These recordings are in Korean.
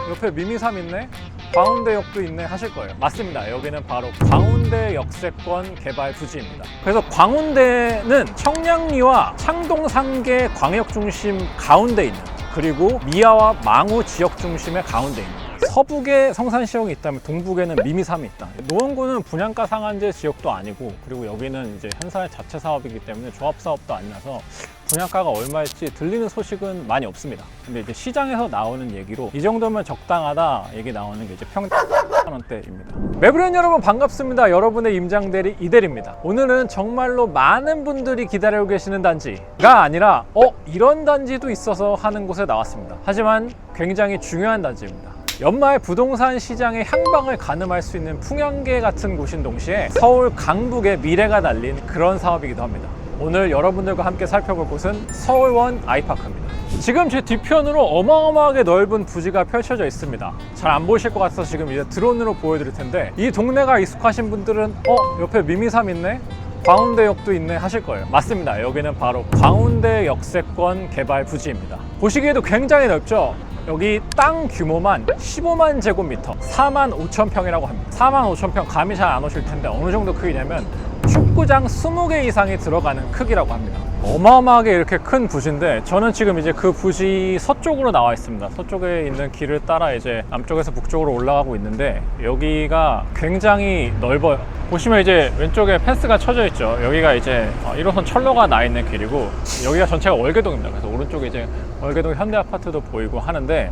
옆에 미미삼 있네? 광운대역도 있네 하실 거예요. 맞습니다. 여기는 바로 광운대 역세권 개발 부지입니다. 그래서 광운대는 청량리와 창동상계 광역 중심 가운데 있는, 그리고 미아와 망우 지역 중심의 가운데 있는, 서북에 성산시역이 있다면 동북에는 미미삼이 있다. 노원구는 분양가 상한제 지역도 아니고, 그리고 여기는 이제 현산의 자체 사업이기 때문에 조합 사업도 아니라서 분양가가 얼마일지 들리는 소식은 많이 없습니다. 근데 이제 시장에서 나오는 얘기로 이 정도면 적당하다 얘기 나오는 게 이제 평당 원대입니다. 매브리온 여러분 반갑습니다. 여러분의 임장대리 이대리입니다. 오늘은 정말로 많은 분들이 기다리고 계시는 단지가 아니라 이런 단지도 있어서 하는 곳에 나왔습니다. 하지만 굉장히 중요한 단지입니다. 연말 부동산 시장의 향방을 가늠할 수 있는 풍향계 같은 곳인 동시에 서울 강북의 미래가 달린 그런 사업이기도 합니다. 오늘 여러분들과 함께 살펴볼 곳은 서울원 아이파크입니다. 지금 제 뒤편으로 어마어마하게 넓은 부지가 펼쳐져 있습니다. 잘 안 보이실 것 같아서 지금 이제 드론으로 보여드릴 텐데, 이 동네가 익숙하신 분들은 옆에 미미삼 있네? 광운대역도 있네 하실 거예요. 맞습니다. 여기는 바로 광운대 역세권 개발 부지입니다. 보시기에도 굉장히 넓죠? 여기 땅 규모만 15만 제곱미터, 4만 5천 평이라고 합니다. 4만 5천 평 감이 잘 안 오실 텐데 어느 정도 크기냐면 축구장 20개 이상이 들어가는 크기라고 합니다. 어마어마하게 이렇게 큰 부지인데, 저는 지금 이제 그 부지 서쪽으로 나와 있습니다. 서쪽에 있는 길을 따라 이제 남쪽에서 북쪽으로 올라가고 있는데, 여기가 굉장히 넓어요. 보시면 이제 왼쪽에 펜스가 쳐져 있죠. 여기가 이제 1호선 철로가 나 있는 길이고, 여기가 전체가 월계동입니다. 그래서 오른쪽에 이제 월계동 현대아파트도 보이고 하는데,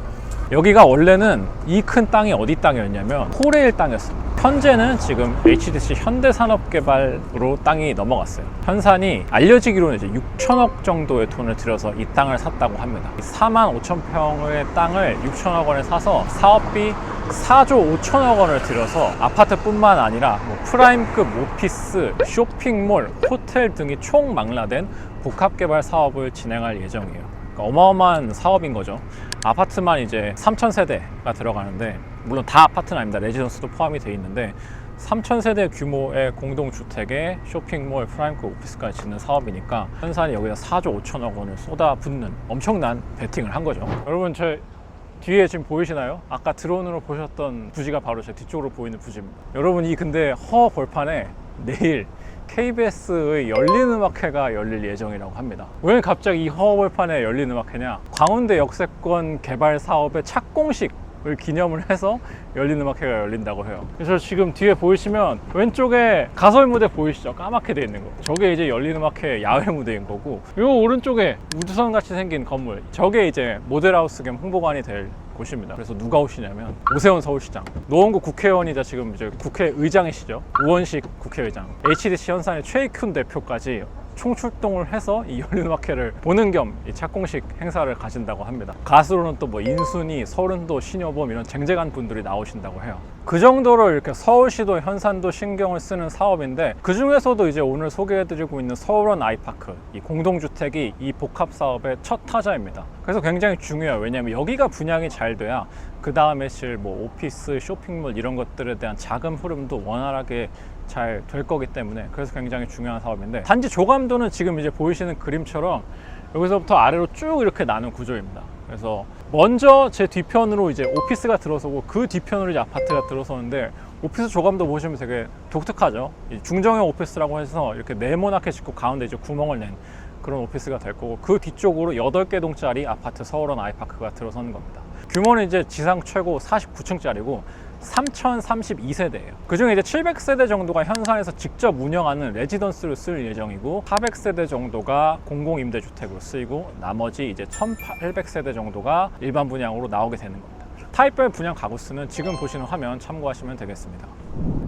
여기가 원래는 이 큰 땅이 어디 땅이었냐면 코레일 땅이었습니다. 현재는 지금 HDC 현대산업개발으로 땅이 넘어갔어요. 현산이 알려지기로는 이제 6천억 정도의 돈을 들여서 이 땅을 샀다고 합니다. 4만 5천 평의 땅을 6천억 원에 사서 사업비 4조 5천억 원을 들여서 아파트뿐만 아니라 프라임급 오피스, 쇼핑몰, 호텔 등이 총망라된 복합개발 사업을 진행할 예정이에요. 그러니까 어마어마한 사업인 거죠. 아파트만 이제 3,000세대가 들어가는데, 물론 다 아파트는 아닙니다. 레지던스도 포함이 되어 있는데 3,000세대 규모의 공동주택에 쇼핑몰, 프라임급 오피스까지 짓는 사업이니까 현산이 여기다 4조 5천억 원을 쏟아붓는 엄청난 베팅을 한 거죠. 여러분, 저 뒤에 지금 보이시나요? 아까 드론으로 보셨던 부지가 바로 제 뒤쪽으로 보이는 부지입니다. 여러분, 이 근데 허 벌판에 내일 KBS의 열린음악회가 열릴 예정이라고 합니다. 왜 갑자기 이 허벌판에 열린음악회냐? 광운대 역세권 개발 사업의 착공식을 기념을 해서 열린음악회가 열린다고 해요. 그래서 지금 뒤에 보이시면 왼쪽에 가설 무대 보이시죠? 까맣게 돼 있는 거. 저게 이제 열린음악회 야외 무대인 거고, 요 오른쪽에 우주선 같이 생긴 건물, 저게 이제 모델하우스 겸 홍보관이 될 곳입니다. 그래서 누가 오시냐면 오세훈 서울시장, 노원구 국회의원이자 지금 이제 국회의장이시죠. 우원식 국회의장, HDC 현산의 최익훈 대표까지 총출동을 해서 이 열린음악회를 보는 겸 이 착공식 행사를 가진다고 합니다. 가수로는 또 인순이, 서른도, 신여범 이런 쟁쟁한 분들이 나오신다고 해요. 그 정도로 이렇게 서울시도 현산도 신경을 쓰는 사업인데, 그 중에서도 이제 오늘 소개해드리고 있는 서울원 아이파크, 이 공동주택이 이 복합 사업의 첫 타자입니다. 그래서 굉장히 중요해요. 왜냐하면 여기가 분양이 잘 돼야 그 다음에 실 오피스, 쇼핑몰 이런 것들에 대한 자금 흐름도 원활하게 잘 될 거기 때문에, 그래서 굉장히 중요한 사업인데, 단지 조감도는 지금 이제 보이시는 그림처럼 여기서부터 아래로 쭉 이렇게 나눈 구조입니다. 그래서 먼저 제 뒤편으로 이제 오피스가 들어서고, 그 뒤편으로 이제 아파트가 들어서는데, 오피스 조감도 보시면 되게 독특하죠. 중정형 오피스라고 해서 이렇게 네모나게 짓고 가운데 이제 구멍을 낸 그런 오피스가 될 거고, 그 뒤쪽으로 8개 동짜리 아파트 서울원 아이파크가 들어서는 겁니다. 규모는 이제 지상 최고 49층짜리고 3,032세대예요. 그중에 이제 700세대 정도가 현산에서 직접 운영하는 레지던스를 쓸 예정이고, 400세대 정도가 공공임대주택으로 쓰이고, 나머지 이제 1,800세대 정도가 일반 분양으로 나오게 되는 겁니다. 타입별 분양 가구 수는 지금 보시는 화면 참고하시면 되겠습니다.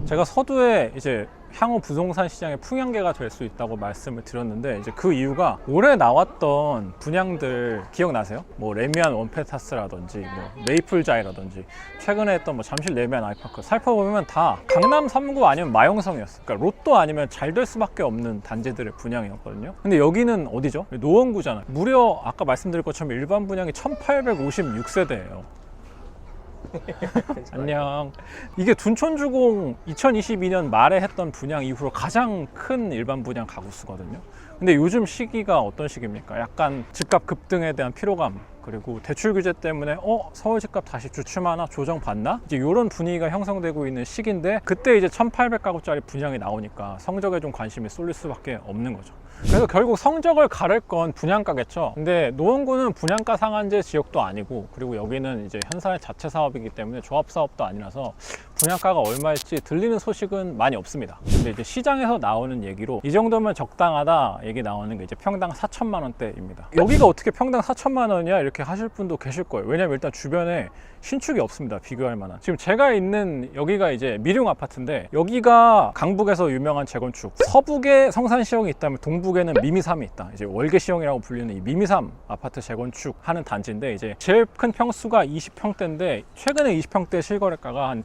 제가 서두에 이제 향후 부동산 시장의 풍향계가 될 수 있다고 말씀을 드렸는데, 이제 그 이유가 올해 나왔던 분양들 기억나세요? 레미안 원페타스라든지 메이플자이라든지 최근에 했던 잠실 레미안 아이파크 살펴보면 다 강남 3구 아니면 마용성이었어요. 그러니까 로또 아니면 잘 될 수밖에 없는 단지들의 분양이었거든요. 근데 여기는 어디죠? 노원구잖아요. 무려 아까 말씀드린 것처럼 일반 분양이 1,856세대예요. 안녕. 이게 둔촌주공 2022년 말에 했던 분양 이후로 가장 큰 일반 분양 가구 수거든요. 근데 요즘 시기가 어떤 시기입니까? 약간 집값 급등에 대한 피로감, 그리고 대출 규제 때문에 서울 집값 다시 주춤하나 조정 받나? 이제 이런 분위기가 형성되고 있는 시기인데 그때 이제 1,800가구짜리 분양이 나오니까 성적에 좀 관심이 쏠릴 수밖에 없는 거죠. 그래서 결국 성적을 가를 건 분양가겠죠. 근데 노원구는 분양가 상한제 지역도 아니고, 그리고 여기는 이제 현사의 자체 사업이기 때문에 조합 사업도 아니라서 분양가가 얼마일지 들리는 소식은 많이 없습니다. 근데 이제 시장에서 나오는 얘기로 이 정도면 적당하다 얘기 나오는 게 이제 평당 4천만 원대입니다. 여기가 어떻게 평당 4천만 원이야? 이렇게 하실 분도 계실 거예요. 왜냐면 일단 주변에 신축이 없습니다. 비교할 만한. 지금 제가 있는 여기가 이제 미룡 아파트인데, 여기가 강북에서 유명한 재건축, 서북에 성산시형이 있다면 동북에는 미미삼이 있다. 이제 월계시형이라고 불리는 이 미미삼 아파트 재건축 하는 단지인데, 이제 제일 큰 평수가 20평대인데 최근에 20평대 실거래가가 한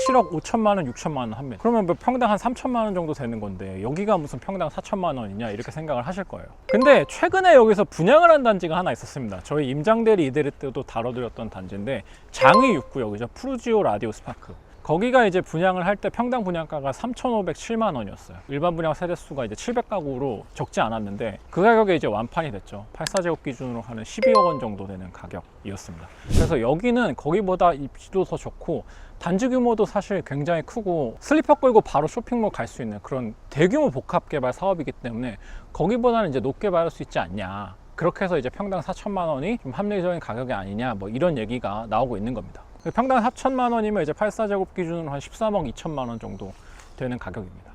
7억 5천만 원, 6천만 원 합니다. 그러면 뭐 평당 한 3천만 원 정도 되는 건데 여기가 무슨 평당 4천만 원이냐 이렇게 생각을 하실 거예요. 근데 최근에 여기서 분양을 한 단지가 하나 있었습니다. 저희 임장대리 이대리 때도 다뤄드렸던 단지인데 장위 6구역이죠. 푸르지오 라디오스 파크. 거기가 이제 분양을 할 때 평당 분양가가 3,507만 원이었어요. 일반 분양 세대수가 이제 700가구로 적지 않았는데 그 가격에 이제 완판이 됐죠. 84제곱 기준으로 하는 12억 원 정도 되는 가격이었습니다. 그래서 여기는 거기보다 입지도 더 좋고 단지 규모도 사실 굉장히 크고 슬리퍼 끌고 바로 쇼핑몰 갈 수 있는 그런 대규모 복합 개발 사업이기 때문에 거기보다는 이제 높게 받을 수 있지 않냐. 그렇게 해서 이제 평당 4천만 원이 좀 합리적인 가격이 아니냐, 뭐 이런 얘기가 나오고 있는 겁니다. 평당 4천만 원이면 이제 84제곱 기준으로 한 13억 2천만 원 정도 되는 가격입니다.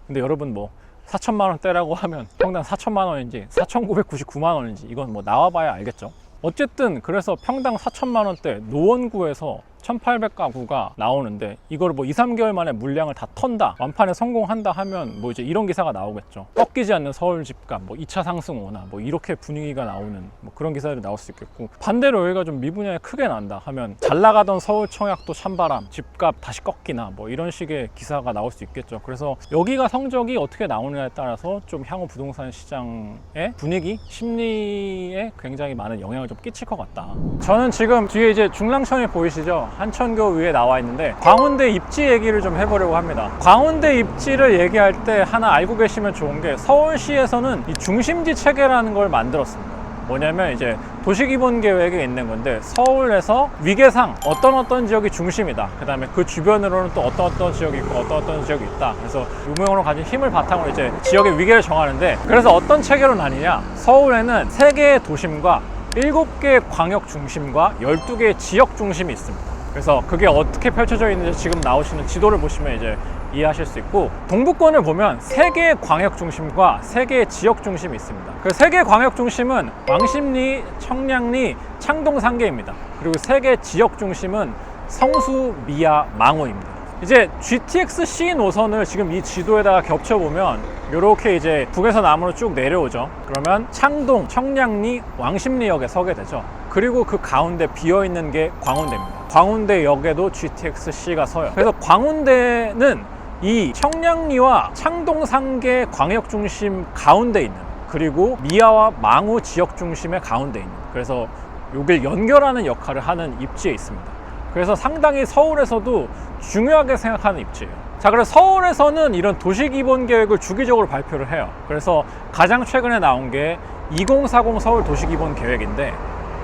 근데 여러분 뭐 4천만 원대라고 하면 평당 4천만 원인지 4,999만 원인지 이건 뭐 나와봐야 알겠죠. 어쨌든 그래서 평당 4천만 원대 노원구에서 1,800가구가 나오는데 이걸 뭐 2, 3개월 만에 물량을 다 턴다, 완판에 성공한다 하면 뭐 이제 이런 기사가 나오겠죠. 꺾이지 않는 서울 집값, 뭐 2차 상승 오나, 뭐 이렇게 분위기가 나오는 뭐 그런 기사들이 나올 수 있겠고, 반대로 여기가 좀 미분양이 크게 난다 하면 잘 나가던 서울 청약도 찬바람, 집값 다시 꺾이나 뭐 이런 식의 기사가 나올 수 있겠죠. 그래서 여기가 성적이 어떻게 나오느냐에 따라서 좀 향후 부동산 시장의 분위기, 심리에 굉장히 많은 영향을 좀 끼칠 것 같다. 저는 지금 뒤에 이제 중랑천이 보이시죠? 한천교 위에 나와 있는데 광운대 입지 얘기를 좀 해보려고 합니다. 광운대 입지를 얘기할 때 하나 알고 계시면 좋은 게 서울시에서는 이 중심지 체계라는 걸 만들었습니다. 뭐냐면 이제 도시기본계획에 있는 건데 서울에서 위계상 어떤 지역이 중심이다. 그 다음에 그 주변으로는 또 어떤 지역이 있고 어떤 지역이 있다. 그래서 유명으로 가진 힘을 바탕으로 이제 지역의 위계를 정하는데, 그래서 어떤 체계로 나뉘냐. 서울에는 3개의 도심과 7개의 광역 중심과 12개의 지역 중심이 있습니다. 그래서 그게 어떻게 펼쳐져 있는지 지금 나오시는 지도를 보시면 이제 이해하실 수 있고, 동북권을 보면 3개의 광역 중심과 3개의 지역 중심이 있습니다. 그 3개의 광역 중심은 왕십리, 청량리, 창동 3개입니다. 그리고 3개의 지역 중심은 성수, 미아, 망우입니다. 이제 GTX-C 노선을 지금 이 지도에다가 겹쳐보면 이렇게 이제 북에서 남으로 쭉 내려오죠. 그러면 창동, 청량리, 왕십리역에 서게 되죠. 그리고 그 가운데 비어있는 게 광운대입니다. 광운대역에도 GTX-C가 서요. 그래서 광운대는 이 청량리와 창동 3개 광역 중심 가운데 있는, 그리고 미아와 망우 지역 중심의 가운데 있는, 그래서 여길 연결하는 역할을 하는 입지에 있습니다. 그래서 상당히 서울에서도 중요하게 생각하는 입지예요. 자, 그래서 서울에서는 이런 도시기본계획을 주기적으로 발표를 해요. 그래서 가장 최근에 나온 게 2040 서울 도시기본계획인데,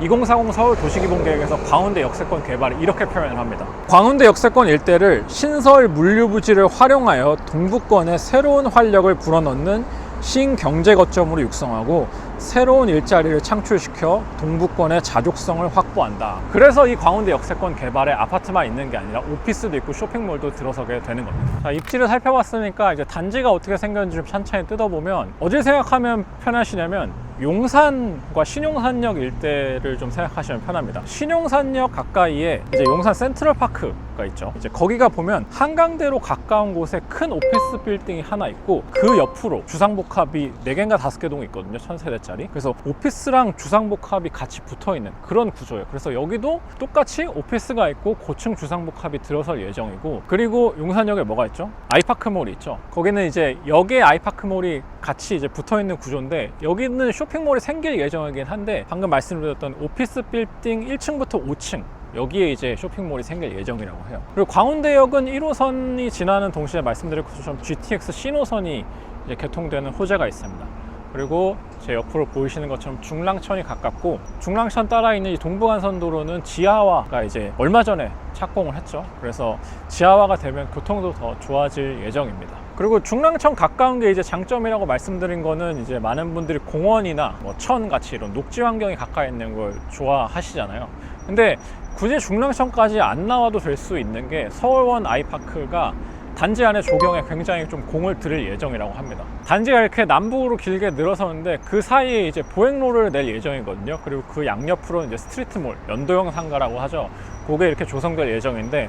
2040 서울 도시기본계획에서 광운대 역세권 개발을 이렇게 표현을 합니다. 광운대 역세권 일대를 신설 물류부지를 활용하여 동북권에 새로운 활력을 불어넣는 신경제 거점으로 육성하고 새로운 일자리를 창출시켜 동북권의 자족성을 확보한다. 그래서 이 광운대 역세권 개발에 아파트만 있는 게 아니라 오피스도 있고 쇼핑몰도 들어서게 되는 겁니다. 자, 입지를 살펴봤으니까 이제 단지가 어떻게 생겼는지 좀 찬찬히 뜯어보면 어딜 생각하면 편하시냐면 용산과 신용산역 일대를 좀 생각하시면 편합니다. 신용산역 가까이에 이제 용산 센트럴파크가 있죠. 이제 거기가 보면 한강대로 가까운 곳에 큰 오피스 빌딩이 하나 있고 그 옆으로 주상복합이 4개인가 5개 동이 있거든요. 1000세대짜리. 그래서 오피스랑 주상복합이 같이 붙어있는 그런 구조예요. 그래서 여기도 똑같이 오피스가 있고 고층 주상복합이 들어설 예정이고, 그리고 용산역에 뭐가 있죠? 아이파크몰이 있죠. 거기는 이제 역에 아이파크몰이 같이 이제 붙어있는 구조인데, 여기는 쇼핑몰이 생길 예정이긴 한데 방금 말씀드렸던 오피스 빌딩 1층부터 5층 여기에 이제 쇼핑몰이 생길 예정이라고 해요. 그리고 광운대역은 1호선이 지나는 동시에 말씀드린 것처럼 GTX-C 노선이 이제 개통되는 호재가 있습니다. 그리고 제 옆으로 보이시는 것처럼 중랑천이 가깝고, 중랑천 따라 있는 이 동부간선도로는 지하화가 이제 얼마 전에 착공을 했죠. 그래서 지하화가 되면 교통도 더 좋아질 예정입니다. 그리고 중랑천 가까운 게 이제 장점이라고 말씀드린 거는, 이제 많은 분들이 공원이나 뭐 천 같이 이런 녹지 환경이 가까이 있는 걸 좋아하시잖아요. 근데 굳이 중랑천까지 안 나와도 될 수 있는 게, 서울원 아이파크가 단지 안에 조경에 굉장히 좀 공을 들일 예정이라고 합니다. 단지가 이렇게 남북으로 길게 늘어서는데 그 사이에 이제 보행로를 낼 예정이거든요. 그리고 그 양옆으로는 이제 스트리트몰, 연도형 상가라고 하죠. 그게 이렇게 조성될 예정인데,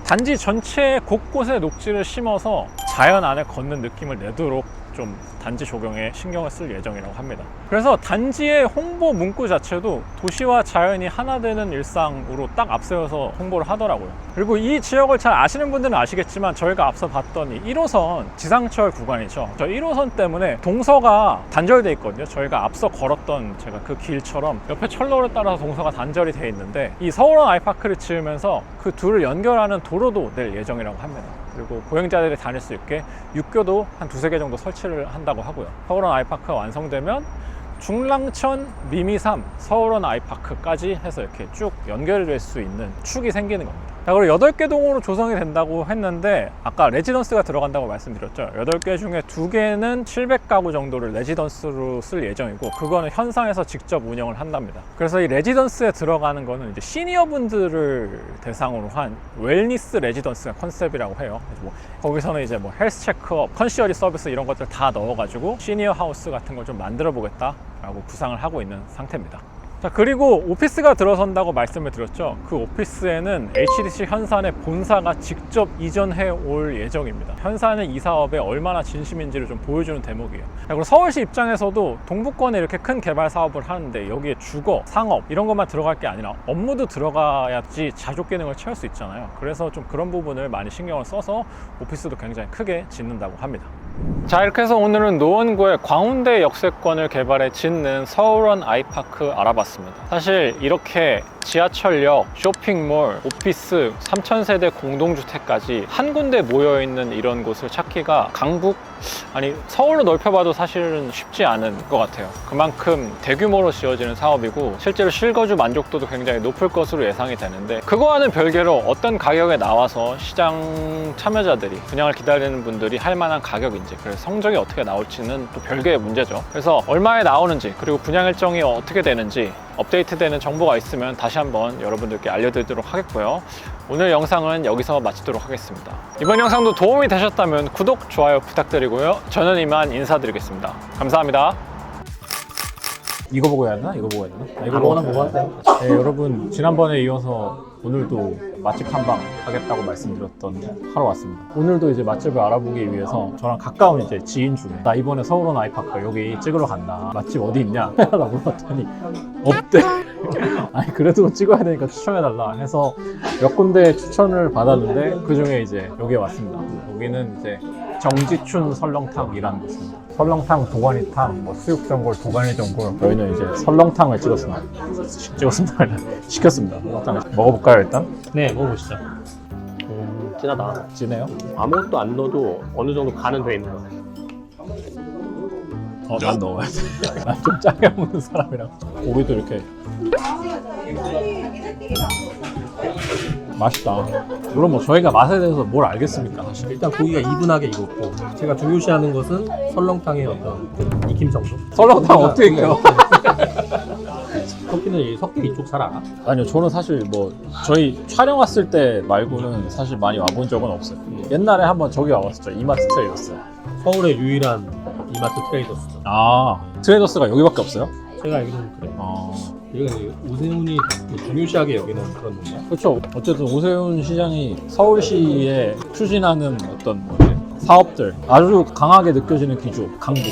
단지 전체 곳곳에 녹지를 심어서 자연 안에 걷는 느낌을 내도록 좀 단지 조경에 신경을 쓸 예정이라고 합니다. 그래서 단지의 홍보 문구 자체도 도시와 자연이 하나 되는 일상으로 딱 앞세워서 홍보를 하더라고요. 그리고 이 지역을 잘 아시는 분들은 아시겠지만, 저희가 앞서 봤던 이 1호선 지상철 구간이죠. 저 1호선 때문에 동서가 단절돼 있거든요. 저희가 앞서 걸었던 제가 그 길처럼 옆에 철로를 따라서 동서가 단절이 돼 있는데, 이 서울원 아이파크를 지으면서 그 둘을 연결하는 도로도 낼 예정이라고 합니다. 그리고 보행자들이 다닐 수 있게 육교도 한 2-3개 정도 설치를 한다고 하고요. 서울원 아이파크가 완성되면 중랑천, 미미삼, 서울원 아이파크까지 해서 이렇게 쭉 연결될 수 있는 축이 생기는 겁니다. 자, 그리고 8개 동으로 조성이 된다고 했는데, 아까 레지던스가 들어간다고 말씀드렸죠. 8개 중에 2개는 700가구 정도를 레지던스로 쓸 예정이고, 그거는 현상에서 직접 운영을 한답니다. 그래서 이 레지던스에 들어가는 거는 이제 시니어분들을 대상으로 한 웰니스 레지던스가 컨셉이라고 해요. 뭐 거기서는 이제 뭐 헬스 체크업, 컨시어지 서비스 이런 것들 다 넣어가지고 시니어 하우스 같은 걸 좀 만들어 보겠다라고 구상을 하고 있는 상태입니다. 자, 그리고 오피스가 들어선다고 말씀을 드렸죠. 그 오피스에는 HDC 현산의 본사가 직접 이전해 올 예정입니다. 현산은 이 사업에 얼마나 진심인지를 좀 보여주는 대목이에요. 자, 그리고 서울시 입장에서도 동부권에 이렇게 큰 개발 사업을 하는데, 여기에 주거, 상업 이런 것만 들어갈 게 아니라 업무도 들어가야지 자족 기능을 채울 수 있잖아요. 그래서 좀 그런 부분을 많이 신경을 써서 오피스도 굉장히 크게 짓는다고 합니다. 자, 이렇게 해서 오늘은 노원구의 광운대 역세권을 개발해 짓는 서울원 아이파크 알아봤습니다. 사실 이렇게 지하철역, 쇼핑몰, 오피스, 3000세대 공동주택까지 한 군데 모여있는 이런 곳을 찾기가 서울로 넓혀봐도 사실은 쉽지 않은 것 같아요. 그만큼 대규모로 지어지는 사업이고, 실제로 실거주 만족도도 굉장히 높을 것으로 예상이 되는데, 그거와는 별개로 어떤 가격에 나와서 시장 참여자들이, 분양을 기다리는 분들이 할 만한 가격인지, 그래서 성적이 어떻게 나올지는 또 별개의 문제죠. 그래서 얼마에 나오는지, 그리고 분양 일정이 어떻게 되는지 업데이트되는 정보가 있으면 다시 한번 여러분들께 알려드리도록 하겠고요. 오늘 영상은 여기서 마치도록 하겠습니다. 이번 영상도 도움이 되셨다면 구독, 좋아요 부탁드리고요. 저는 이만 인사드리겠습니다. 감사합니다. 이거 보고 해야 되나? 이거 보고 해야 되나? 이거 아무거나 보고 하세요. 네, 여러분, 지난번에 이어서 오늘도 맛집 탐방 하겠다고 말씀드렸던 하러 왔습니다. 오늘도 이제 맛집을 알아보기 위해서 저랑 가까운 이제 지인 중에, 나 이번에 서울원 아이파크 여기 찍으러 간다, 맛집 어디 있냐? 라고 물어봤더니 없대. 아니, 그래도 찍어야 되니까 추천해달라 해서 몇 군데 추천을 받았는데, 그 중에 이제 여기에 왔습니다. 여기는 이제 정지춘 설렁탕이라는 곳입니다. 설렁탕, 도가니탕, 뭐 수육전골, 도가니전골. 저희는 이제 설렁탕을 시켰습니다. 설렁탕을 먹어볼까요, 일단? 네, 먹어보시죠. 진하다. 진해요? 아무것도 안 넣어도 어느 정도 간은 돼 있는 거. 난 넣어야 돼. 난 좀 짜게 먹는 사람이라. 고기도 이렇게. 맛있다. 물론 뭐 저희가 맛에 대해서 뭘 알겠습니까, 사실. 일단 고기가 이분하게 익었고, 제가 중요시하는 것은 설렁탕의 어떤 익힘 정도. 설렁탕 어떻게 익혀요? 커피는 석기 이쪽 잘 알아? 아니요, 저는 사실 뭐 저희 촬영 왔을 때 말고는 사실 많이 와본 적은 없어요. 옛날에 한번 저기 와봤었죠. 이마트 트레이더스. 서울의 유일한 이마트 트레이더스죠. 아, 트레이더스가 여기밖에 없어요? 제가 알기로는 그래요. 여기가 오세훈이 중요시하게 여기는 그런 건가요? 그렇죠. 어쨌든 오세훈 시장이 서울시에 추진하는 어떤 사업들, 아주 강하게 느껴지는 기조, 강북.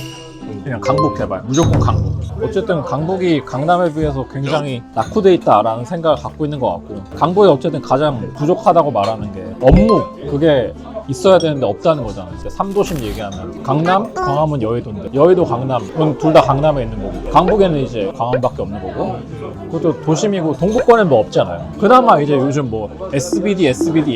그냥 강북 개발, 무조건 강북. 어쨌든 강북이 강남에 비해서 굉장히 낙후돼 있다라는 생각을 갖고 있는 것 같고, 강북이 어쨌든 가장 부족하다고 말하는 게 업무, 그게 있어야 되는데 없다는 거잖아요. 이제 3도심 얘기하면 강남, 광화문, 여의도인데, 여의도, 강남은 둘 다 강남에 있는 거고, 강북에는 이제 광화문밖에 없는 거고, 그것도 도심이고 동부권엔 뭐 없잖아요. 그나마 이제 요즘 뭐 SBD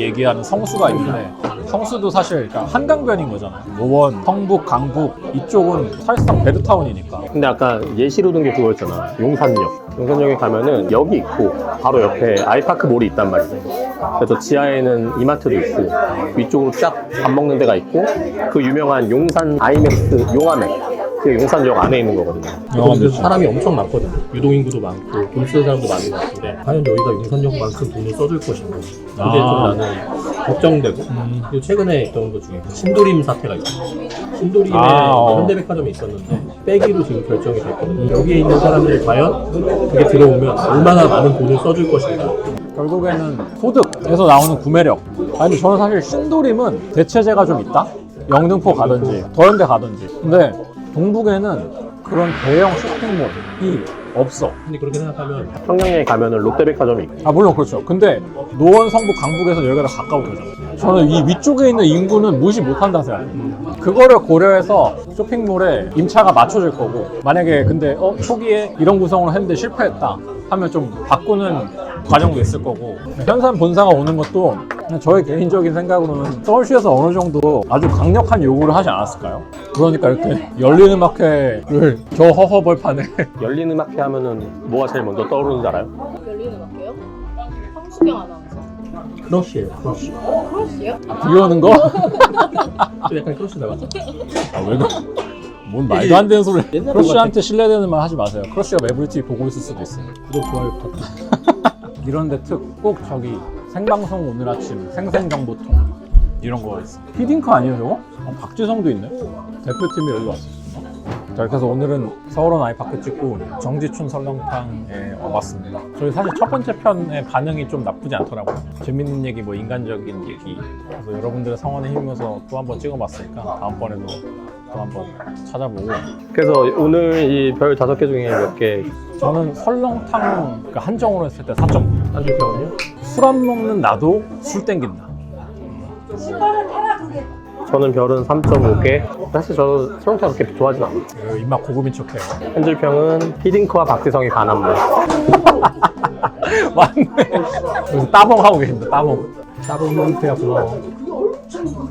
얘기하는 성수가 있는데, 성수도 사실 그러니까 한강변인 거잖아요. 노원, 성북, 강북 이쪽은 사실상 베드타운이니까. 근데 아까 예시로 든 게 그거였잖아. 용산역. 용산역에 가면은 역이 있고 바로 옆에 아이파크 몰이 있단 말이지. 그래서 지하에는 이마트도 있고 위쪽으로 쫙 밥 먹는 데가 있고 그 유명한 용산 아이맥스 용화맥. 그게 용산역 안에 있는 거거든요. 그래서 사람이 엄청 많거든요. 유동인구도 많고 돈 쓰는 사람도 많은 것 같은데 과연 여기가 용산역만큼 돈을 써줄 것인가? 그게 좀 나는 걱정되고 그리고 최근에 있던 것 중에 신도림 사태가 있어요. 신도림에 현대백화점이 있었는데 빼기로 지금 결정이 됐거든요. 여기에 있는 사람들이 과연 그게 들어오면 얼마나 많은 돈을 써줄 것인가? 결국에는 소득에서 나오는 구매력. 아니 저는 사실 신도림은 대체제가 좀 있다. 영등포 가든지 더현대 가든지. 근데 동북에는 그런 대형 쇼핑몰이 없어. 근데 그렇게 생각하면 평양에 가면은 롯데백화점이 있고 아 물론 그렇죠. 근데 노원, 성북, 강북에서 여기가 다 가까워져요. 저는 이 위쪽에 있는 인구는 무시 못한다 생각해요. 그거를 고려해서 쇼핑몰에 임차가 맞춰질 거고 만약에 근데 초기에 이런 구성을 했는데 실패했다 하면 좀 바꾸는 과정도 있을 거고 현산 본사가 오는 것도 그냥 저의 개인적인 생각으로는 서울시에서 어느 정도 아주 강력한 요구를 하지 않았을까요? 그러니까 이렇게 열린 음악회를 저 허허벌판에 열린 음악회 하면은 뭐가 제일 먼저 떠오르는지 알아요? 열리는 음악회요? 황수경 아나운서. 크러쉬예요. 크러쉬. 크러쉬요? 비오는 거? 좀 약간 크러쉬 나갔죠? 왜 그래? 뭔 말도 안 되는 소리. 옛날 크러쉬한테 신뢰되는 말 하지 마세요. 크러쉬가 매블리TV 보고 있을 수도 있어요. 구독, 좋아요 부탁드립니다. 이런데 꼭 저기 생방송 오늘 아침 생생정보통 이런 거 있어. 피딩크 아니에요 저거? 박지성도 있네. 대표팀이 여기 왔었어. 자, 그래서 오늘은 서울원 아이파크 찍고 정지춘 설렁탕에 와봤습니다. 저희 사실 첫 번째 편의 반응이 좀 나쁘지 않더라고요. 재밌는 얘기, 뭐 인간적인 얘기. 그래서 여러분들의 성원에 힘입어서 또 한 번 찍어봤으니까 다음번에도 또 한 번 찾아보고. 그래서 오늘 이 별 5개 중에 몇 개? 저는 설렁탕 그러니까 한정으로 했을 때 4.9. 한줄평은요? 술 안 먹는 나도 술 땡긴다. 저는 별은 3.5개. 사실 저는 설렁탕 그렇게 좋아하진 않아요. 입맛 고급인 척해요. 한줄평은 피딩크와 박지성이 반합니다. 맞네. 그래서 따봉하고 계십니다. 따봉. 따봉 형태가 고마워.